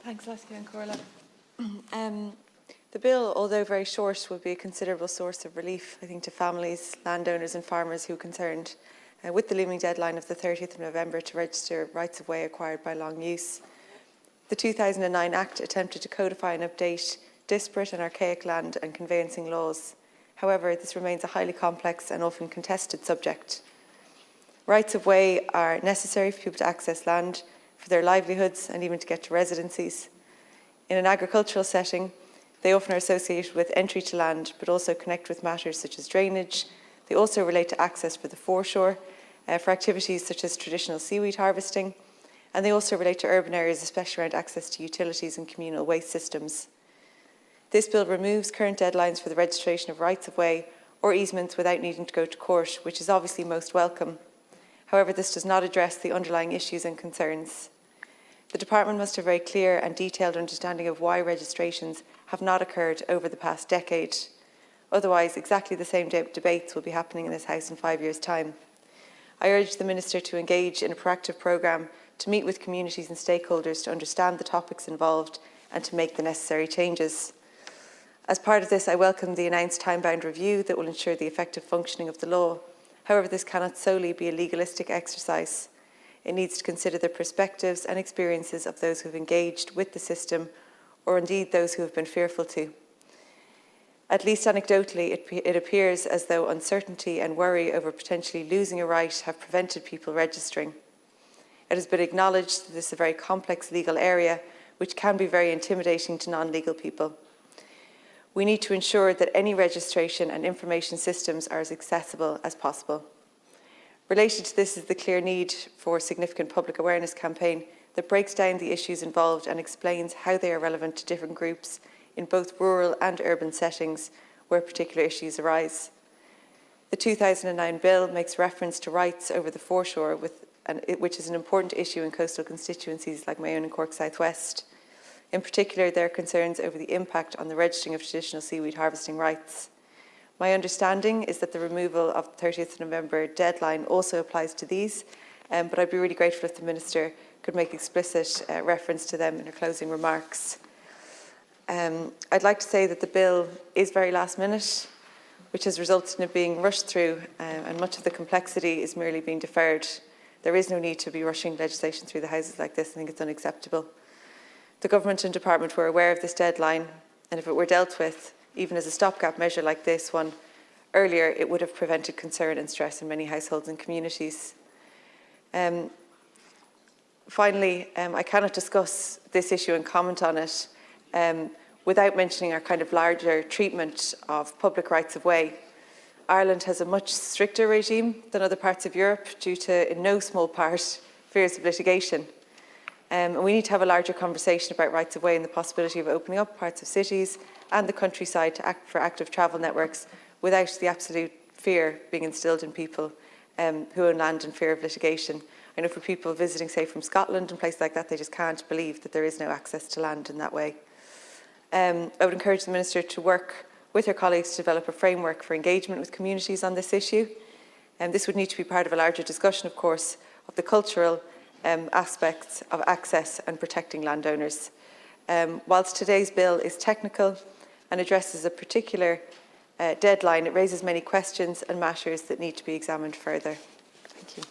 Thanks, Lasky and Corla. The bill, although very short, will be a considerable source of relief, I think, to families, landowners and farmers who are concerned with the looming deadline of the 30th of November to register rights of way acquired by long use. The 2009 Act attempted to codify and update disparate and archaic land and conveyancing laws. However, this remains a highly complex and often contested subject. Rights of way are necessary for people to access land, for their livelihoods and even to get to residencies. In an agricultural setting, they often are associated with entry to land, but also connect with matters such as drainage. They also relate to access for the foreshore, for activities such as traditional seaweed harvesting, and they also relate to urban areas, especially around access to utilities and communal waste systems. This bill removes current deadlines for the registration of rights of way or easements without needing to go to court, which is obviously most welcome. However, this does not address the underlying issues and concerns. The Department must have a very clear and detailed understanding of why registrations have not occurred over the past decade. Otherwise, exactly the same debates will be happening in this House in 5 years' time. I urge the Minister to engage in a proactive programme to meet with communities and stakeholders to understand the topics involved and to make the necessary changes. As part of this, I welcome the announced time-bound review that will ensure the effective functioning of the law. However, this cannot solely be a legalistic exercise. It needs to consider the perspectives and experiences of those who have engaged with the system, or indeed those who have been fearful to. At least anecdotally, it appears as though uncertainty and worry over potentially losing a right have prevented people registering. It has been acknowledged that this is a very complex legal area, which can be very intimidating to non-legal people. We need to ensure that any registration and information systems are as accessible as possible. Related to this is the clear need for a significant public awareness campaign that breaks down the issues involved and explains how they are relevant to different groups in both rural and urban settings where particular issues arise. The 2009 bill makes reference to rights over the foreshore, which is an important issue in coastal constituencies like my own in Cork South West. In particular, there are concerns over the impact on the registering of traditional seaweed harvesting rights. My understanding is that the removal of the 30th of November deadline also applies to these, but I'd be really grateful if the Minister could make explicit reference to them in her closing remarks. I'd like to say that the bill is very last minute, which has resulted in it being rushed through, and much of the complexity is merely being deferred. There is no need to be rushing legislation through the Houses like this. I think it's unacceptable. The Government and Department were aware of this deadline, and if it were dealt with, even as a stopgap measure like this one, earlier, it would have prevented concern and stress in many households and communities. Finally, I cannot discuss this issue and comment on it without mentioning our kind of larger treatment of public rights of way. Ireland has a much stricter regime than other parts of Europe due to, in no small part, fears of litigation. And we need to have a larger conversation about rights of way and the possibility of opening up parts of cities and the countryside for active travel networks without the absolute fear being instilled in people who own land in fear of litigation. I know for people visiting, say, from Scotland and places like that, they just can't believe that there is no access to land in that way. I would encourage the Minister to work with her colleagues to develop a framework for engagement with communities on this issue. And this would need to be part of a larger discussion, of course, of the cultural aspects of access and protecting landowners. Whilst today's bill is technical and addresses a particular deadline, it raises many questions and matters that need to be examined further. Thank you.